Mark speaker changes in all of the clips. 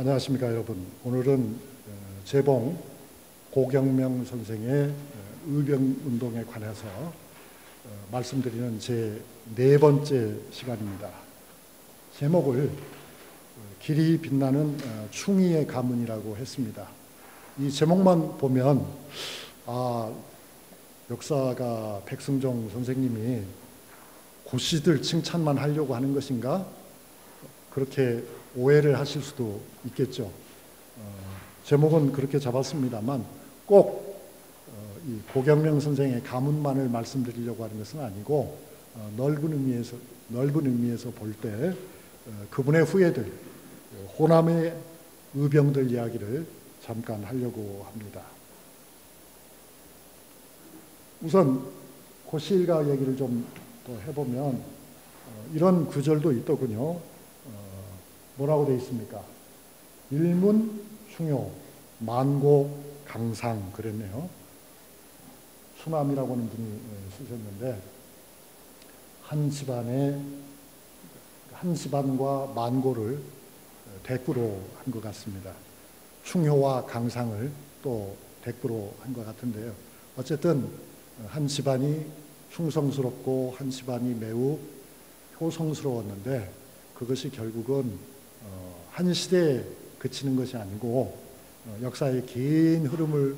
Speaker 1: 안녕하십니까 여러분. 오늘은 재봉 고경명 선생의 의병운동에 관해서 말씀드리는 제 네 번째 시간입니다. 제목을 길이 빛나는 충의의 가문이라고 했습니다. 이 제목만 보면 역사가 백승종 선생님이 고시들 칭찬만 하려고 하는 것인가? 그렇게 오해를 하실 수도 있겠죠. 제목은 그렇게 잡았습니다만 꼭 이 고경명 선생의 가문만을 말씀드리려고 하는 것은 아니고 넓은 의미에서 볼 때 그분의 후예들, 호남의 의병들 이야기를 잠깐 하려고 합니다. 우선 고시일가 얘기를 좀 더 해보면 이런 구절도 있더군요. 뭐라고 되어 있습니까? 일문, 충효, 만고, 강상 그랬네요. 수남이라고 하는 분이 쓰셨는데 한 집안과 만고를 대꾸로 한 것 같습니다. 충효와 강상을 또 대꾸로 한 것 같은데요. 어쨌든 한 집안이 충성스럽고 한 집안이 매우 효성스러웠는데 그것이 결국은 한 시대에 그치는 것이 아니고 역사의 긴 흐름을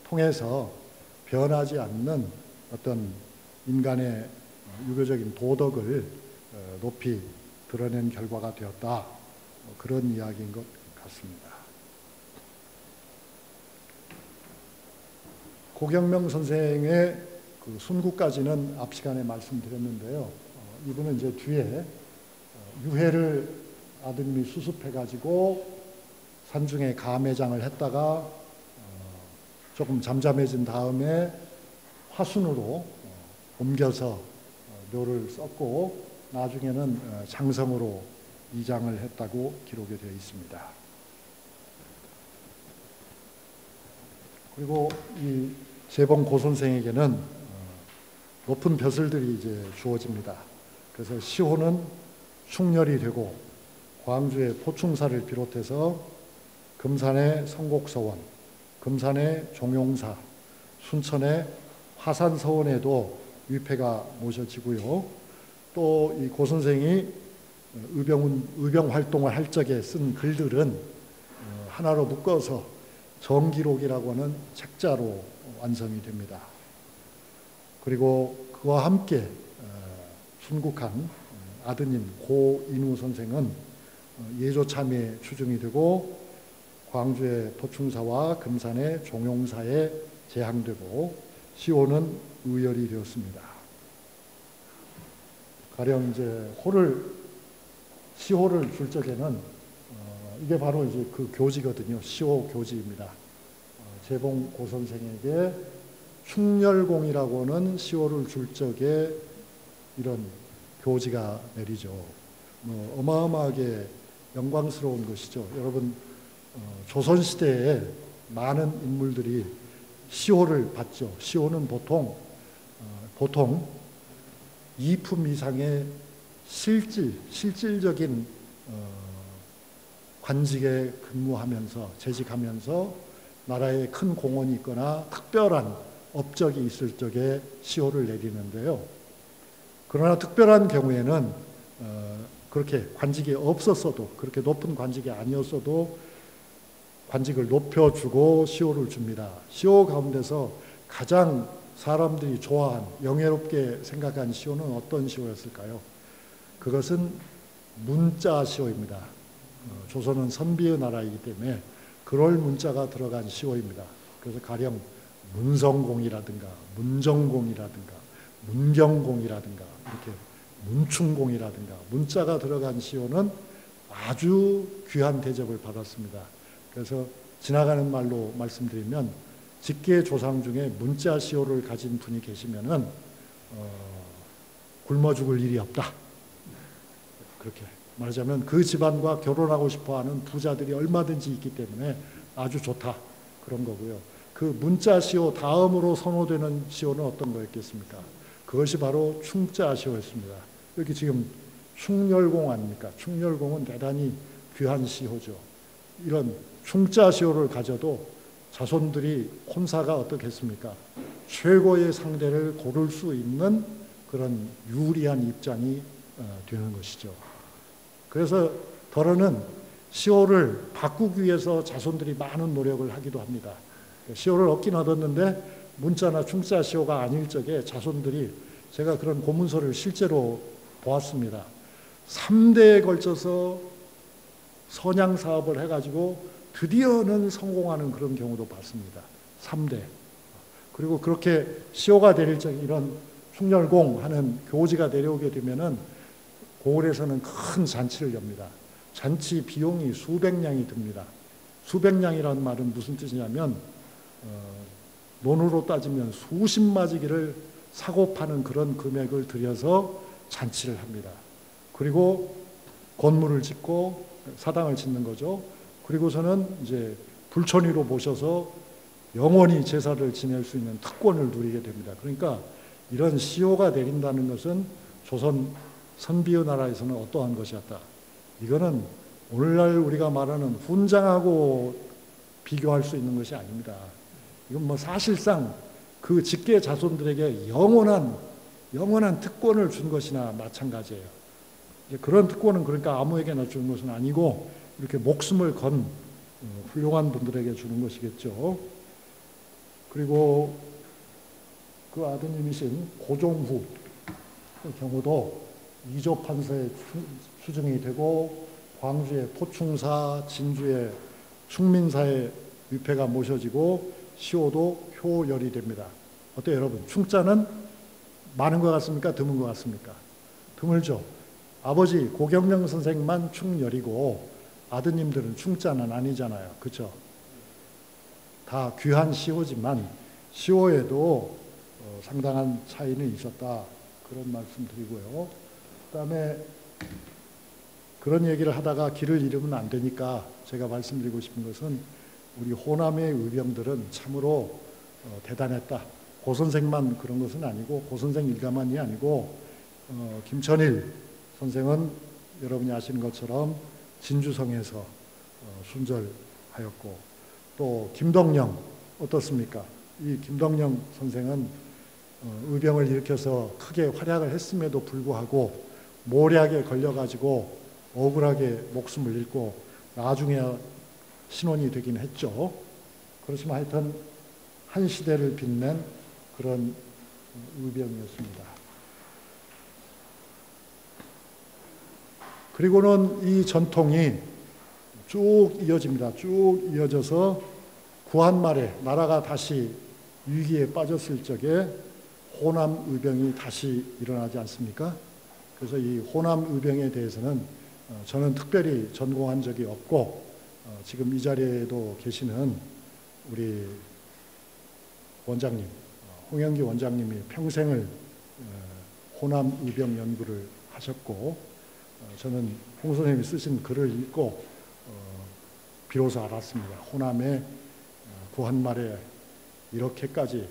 Speaker 1: 통해서 변하지 않는 어떤 인간의 유교적인 도덕을 높이 드러낸 결과가 되었다. 그런 이야기인 것 같습니다. 고경명 선생의 그 순구까지는 앞 시간에 말씀드렸는데요. 이분은 이제 뒤에 유해를 아드님이 수습해가지고 산중에 감회장을 했다가 조금 잠잠해진 다음에 화순으로 옮겨서 묘를 썼고 나중에는 장성으로 이장을 했다고 기록이 되어 있습니다. 그리고 이 재봉 고 선생에게는 높은 벼슬들이 이제 주어집니다. 그래서 시호는 충렬이 되고 광주의 포충사를 비롯해서 금산의 성곡서원, 금산의 종용사, 순천의 화산서원에도 위패가 모셔지고요. 또 이 고 선생이 의병 활동을 할 적에 쓴 글들은 하나로 묶어서 정기록이라고 하는 책자로 완성이 됩니다. 그리고 그와 함께 순국한 아드님 고인우 선생은 예조참의에 추중이 되고 광주의 포충사와 금산의 종용사에 제항되고 시호는 의열이 되었습니다. 가령 이제 시호를 줄 적에는 이게 바로 이제 그 교지거든요. 시호 교지입니다. 재봉 고 선생에게 충렬공이라고 하는 시호를 줄 적에 이런 교지가 내리죠. 어마어마하게 영광스러운 것이죠. 여러분 조선시대에 많은 인물들이 시호를 받죠. 시호는 보통 2품 이상의 실질적인 관직에 근무하면서 재직하면서 나라에 큰 공헌이 있거나 특별한 업적이 있을 적에 시호를 내리는데요. 그러나 특별한 경우에는 그렇게 관직이 없었어도 그렇게 높은 관직이 아니었어도 관직을 높여주고 시호를 줍니다. 시호 가운데서 가장 사람들이 좋아한 영예롭게 생각한 시호는 어떤 시호였을까요? 그것은 문자 시호입니다. 조선은 선비의 나라이기 때문에 그럴 문자가 들어간 시호입니다. 그래서 가령 문성공이라든가 문정공이라든가 문경공이라든가 이렇게 문충공이라든가 문자가 들어간 시호는 아주 귀한 대접을 받았습니다. 그래서 지나가는 말로 말씀드리면 직계 조상 중에 문자 시호를 가진 분이 계시면은 굶어 죽을 일이 없다. 그렇게 말하자면 그 집안과 결혼하고 싶어하는 부자들이 얼마든지 있기 때문에 아주 좋다. 그런 거고요. 그 문자 시호 다음으로 선호되는 시호는 어떤 거였겠습니까? 그것이 바로 충자 시호였습니다. 여기 지금 충렬공 아닙니까? 충렬공은 대단히 귀한 시호죠. 이런 충자시호를 가져도 자손들이 혼사가 어떻겠습니까? 최고의 상대를 고를 수 있는 그런 유리한 입장이 되는 것이죠. 그래서 덜어는 시호를 바꾸기 위해서 자손들이 많은 노력을 하기도 합니다. 시호를 얻긴 얻었는데 문자나 충자 시호가 아닐 적에 자손들이, 제가 그런 고문서를 실제로 보았습니다. 3대에 걸쳐서 선양 사업을 해가지고 드디어는 성공하는 그런 경우도 봤습니다. 3대. 그리고 그렇게 시호가 내릴 적 이런 충렬공 하는 교지가 내려오게 되면은 고을에서는 큰 잔치를 엽니다. 잔치 비용이 수백냥이 듭니다. 수백냥이라는 말은 무슨 뜻이냐면 논으로 따지면 수십마지기를 사고 파는 그런 금액을 들여서 잔치를 합니다. 그리고 건물을 짓고 사당을 짓는 거죠. 그리고서는 이제 불천위로 모셔서 영원히 제사를 지낼 수 있는 특권을 누리게 됩니다. 그러니까 이런 시호가 내린다는 것은 조선 선비의 나라에서는 어떠한 것이었다. 이거는 오늘날 우리가 말하는 훈장하고 비교할 수 있는 것이 아닙니다. 이건 뭐 사실상 그 직계 자손들에게 영원한 특권을 준 것이나 마찬가지예요. 그런 특권은 그러니까 아무에게나 주는 것은 아니고 이렇게 목숨을 건 훌륭한 분들에게 주는 것이겠죠. 그리고 그 아드님이신 고종후 그 경우도 이조 판서에 수중이 되고 광주의 포충사, 진주의 충민사의 위패가 모셔지고 시호도 효열이 됩니다. 어때요, 여러분? 충자는 많은 것 같습니까? 드문 것 같습니까? 드물죠. 아버지 고경명 선생만 충열이고 아드님들은 충자는 아니잖아요. 그렇죠? 다 귀한 시호지만 시호에도 상당한 차이는 있었다. 그런 말씀 드리고요. 그다음에 그런 얘기를 하다가 길을 잃으면 안 되니까 제가 말씀드리고 싶은 것은 우리 호남의 의병들은 참으로 대단했다. 고 선생만 그런 것은 아니고, 고 선생 일가만이 아니고 김천일 선생은 여러분이 아시는 것처럼 진주성에서 순절하였고, 또 김덕령 어떻습니까? 이 김덕령 선생은 의병을 일으켜서 크게 활약을 했음에도 불구하고 모략에 걸려가지고 억울하게 목숨을 잃고 나중에 신원이 되긴 했죠. 그렇지만 하여튼 한 시대를 빛낸 그런 의병이었습니다. 그리고는 이 전통이 쭉 이어집니다. 쭉 이어져서 구한 말에 나라가 다시 위기에 빠졌을 적에 호남 의병이 다시 일어나지 않습니까? 그래서 이 호남 의병에 대해서는 저는 특별히 전공한 적이 없고 지금 이 자리에도 계시는 우리 원장님, 홍영기 원장님이 평생을 호남 의병 연구를 하셨고 저는 홍 선생님이 쓰신 글을 읽고 비로소 알았습니다. 호남의 구한말에 이렇게까지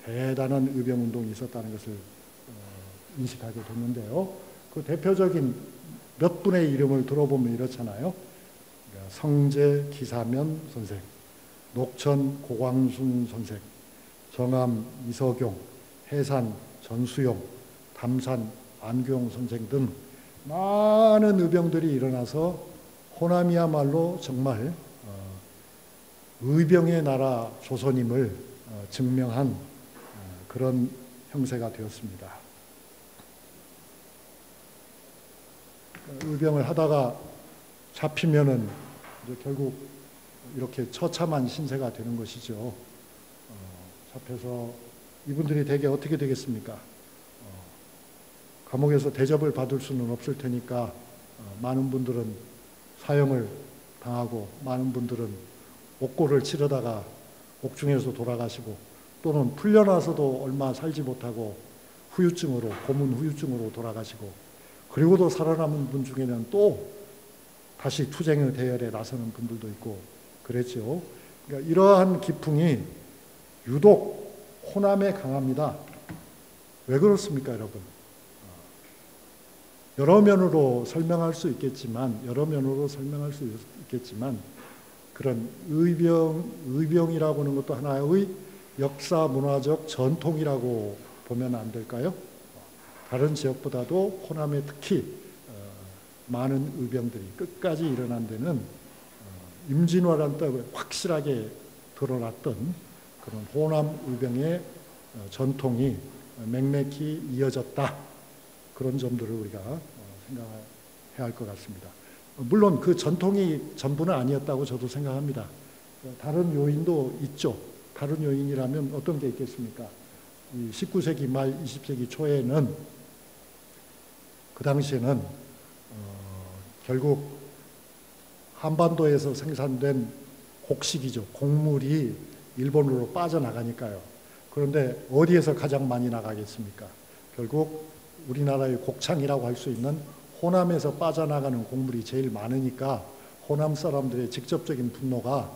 Speaker 1: 대단한 의병운동이 있었다는 것을 인식하게 됐는데요. 그 대표적인 몇 분의 이름을 들어보면 이렇잖아요. 성재 기사면 선생, 녹천 고광순 선생, 정암 이서경, 해산 전수용, 담산 안규용 선생 등 많은 의병들이 일어나서 호남이야말로 정말 의병의 나라 조선임을 증명한 그런 형세가 되었습니다. 의병을 하다가 잡히면은 이제 결국 이렇게 처참한 신세가 되는 것이죠. 잡혀서 이분들이 대개 어떻게 되겠습니까? 감옥에서 대접을 받을 수는 없을 테니까 많은 분들은 사형을 당하고 많은 분들은 옥고를 치르다가 옥중에서 돌아가시고 또는 풀려나서도 얼마 살지 못하고 후유증으로, 고문 후유증으로 돌아가시고 그리고도 살아남은 분 중에는 또 다시 투쟁의 대열에 나서는 분들도 있고 그랬죠. 그러니까 이러한 기풍이 유독 호남에 강합니다. 왜 그렇습니까, 여러분? 여러 면으로 설명할 수 있겠지만 그런 의병이라고 하는 것도 하나의 역사 문화적 전통이라고 보면 안 될까요? 다른 지역보다도 호남에 특히 많은 의병들이 끝까지 일어난 데는 임진왜란 때 확실하게 드러났던 그런 호남 의병의 전통이 맥맥히 이어졌다. 그런 점들을 우리가 생각해야 할 것 같습니다. 물론 그 전통이 전부는 아니었다고 저도 생각합니다. 다른 요인도 있죠. 다른 요인이라면 어떤 게 있겠습니까? 19세기 말 20세기 초에는 그 당시에는 결국 한반도에서 생산된 곡식이죠. 곡물이 일본으로 빠져나가니까요. 그런데 어디에서 가장 많이 나가겠습니까? 결국 우리나라의 곡창이라고 할 수 있는 호남에서 빠져나가는 곡물이 제일 많으니까 호남 사람들의 직접적인 분노가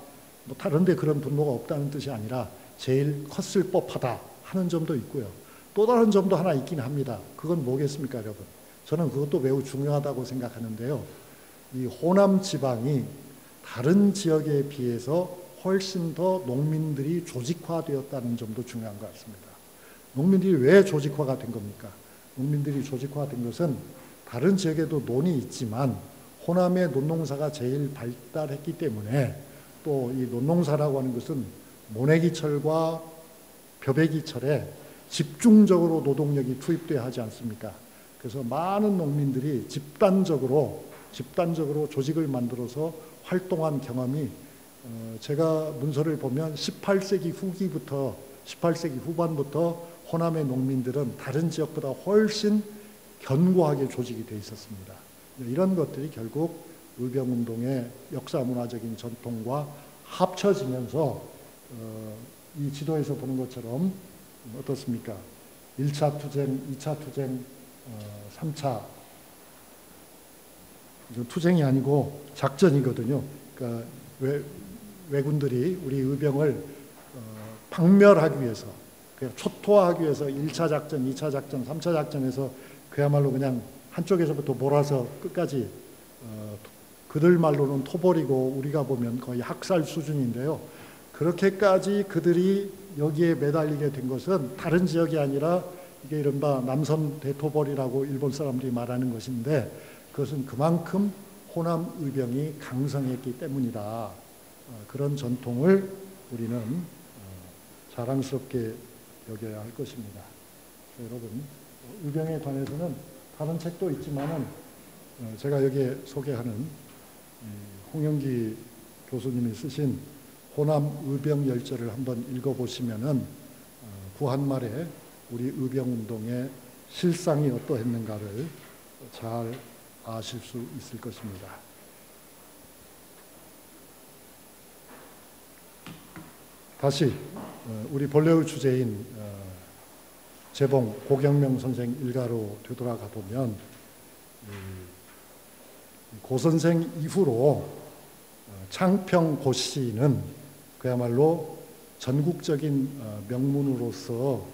Speaker 1: 뭐 다른 데 그런 분노가 없다는 뜻이 아니라 제일 컸을 법하다 하는 점도 있고요. 또 다른 점도 하나 있긴 합니다. 그건 뭐겠습니까, 여러분? 저는 그것도 매우 중요하다고 생각하는데요. 이 호남 지방이 다른 지역에 비해서 훨씬 더 농민들이 조직화되었다는 점도 중요한 것 같습니다. 농민들이 왜 조직화가 된 겁니까? 농민들이 조직화된 것은 다른 지역에도 논이 있지만 호남의 논농사가 제일 발달했기 때문에 또 이 논농사라고 하는 것은 모내기철과 벼베기철에 집중적으로 노동력이 투입돼야 하지 않습니까? 그래서 많은 농민들이 집단적으로 조직을 만들어서 활동한 경험이 제가 문서를 보면 18세기 후반부터 호남의 농민들은 다른 지역보다 훨씬 견고하게 조직이 돼 있었습니다. 이런 것들이 결국 의병운동의 역사문화적인 전통과 합쳐지면서 이 지도에서 보는 것처럼 어떻습니까? 1차 투쟁, 2차 투쟁, 3차 투쟁이 아니고 작전이거든요. 그러니까 왜군들이 우리 의병을 박멸하기 위해서, 초토화하기 위해서 1차 작전, 2차 작전, 3차 작전에서 그야말로 그냥 한쪽에서부터 몰아서 끝까지 그들 말로는 토벌이고 우리가 보면 거의 학살 수준인데요. 그렇게까지 그들이 여기에 매달리게 된 것은 다른 지역이 아니라 이게 이른바 남선 대토벌이라고 일본 사람들이 말하는 것인데 그것은 그만큼 호남 의병이 강성했기 때문이다. 그런 전통을 우리는 자랑스럽게 여겨야 할 것입니다. 여러분, 의병에 관해서는 다른 책도 있지만은 제가 여기에 소개하는 홍영기 교수님이 쓰신 호남 의병 열전을 한번 읽어보시면은 구한말에 우리 의병운동의 실상이 어떠했는가를 잘 아실 수 있을 것입니다. 다시 우리 본래의 주제인 재봉 고경명 선생 일가로 되돌아가 보면 고 선생 이후로 창평 고씨는 그야말로 전국적인 명문으로서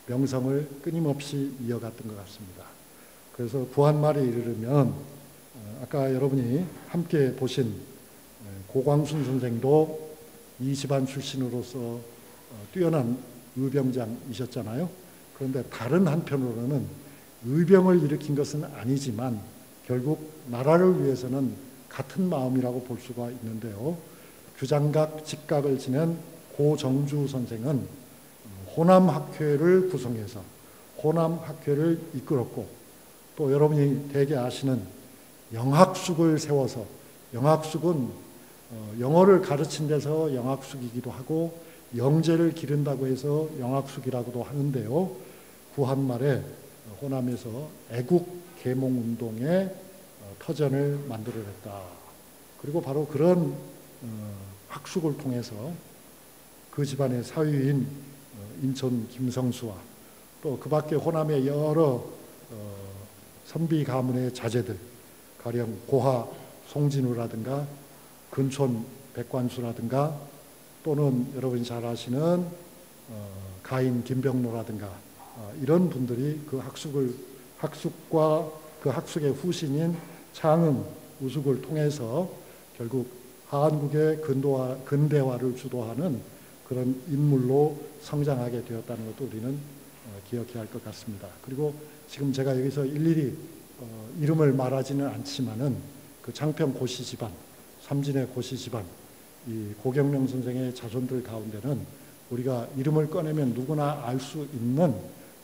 Speaker 1: 명성을 끊임없이 이어갔던 것 같습니다. 그래서 구한말에 이르르면 아까 여러분이 함께 보신 고광순 선생도 이 집안 출신으로서 뛰어난 의병장이셨잖아요. 그런데 다른 한편으로는 의병을 일으킨 것은 아니지만 결국 나라를 위해서는 같은 마음이라고 볼 수가 있는데요. 규장각 직각을 지낸 고정주 선생은 호남학회를 구성해서 호남학회를 이끌었고 또 여러분이 대개 아시는 영학숙을 세워서 영학숙은 영어를 가르친 데서 영학숙이기도 하고 영재를 기른다고 해서 영학숙이라고도 하는데요. 구한말에 호남에서 애국 계몽운동의 터전을 만들어냈다. 그리고 바로 그런 학숙을 통해서 그 집안의 사위인 인천 김성수와 또 그 밖에 호남의 여러 선비 가문의 자제들, 가령 고하 송진우라든가 근촌 백관수라든가 또는 여러분이 잘 학숙과 그 학숙의 후신인 장흥 우숙을 통해서 결국 한국의 근대화를 주도하는 그런 인물로 성장하게 되었다는 것도 우리는 기억해야 할 것 같습니다. 그리고 지금 제가 여기서 일일이 이름을 말하지는 않지만은 그 장평 고씨 집안, 삼진의 고씨 집안, 이 고경명 선생의 자손들 가운데는 우리가 이름을 꺼내면 누구나 알 수 있는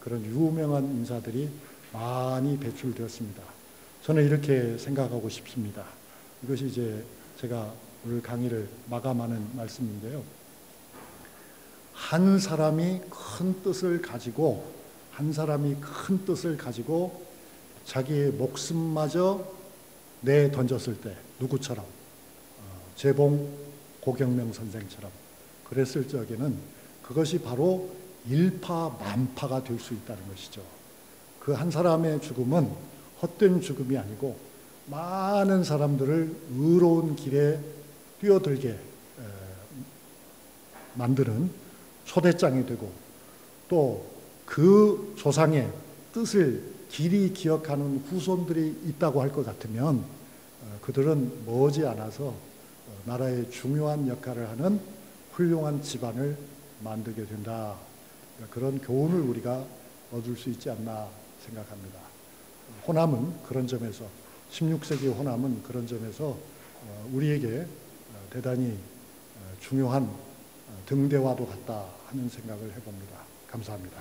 Speaker 1: 그런 유명한 인사들이 많이 배출되었습니다. 저는 이렇게 생각하고 싶습니다. 이것이 이제 제가 오늘 강의를 마감하는 말씀인데요. 한 사람이 큰 뜻을 가지고 자기의 목숨마저 내던졌을 때 누구처럼 재봉 고경명 선생처럼 그랬을 적에는 그것이 바로 일파만파가 될 수 있다는 것이죠. 그 한 사람의 죽음은 헛된 죽음이 아니고 많은 사람들을 의로운 길에 뛰어들게 만드는 초대장이 되고 또 그 조상의 뜻을 길이 기억하는 후손들이 있다고 할 것 같으면 그들은 머지않아서 나라의 중요한 역할을 하는 훌륭한 집안을 만들게 된다. 그런 교훈을 우리가 얻을 수 있지 않나 생각합니다. 호남은 그런 점에서 16세기 호남은 그런 점에서 우리에게 대단히 중요한 등대와도 같다 하는 생각을 해봅니다. 감사합니다.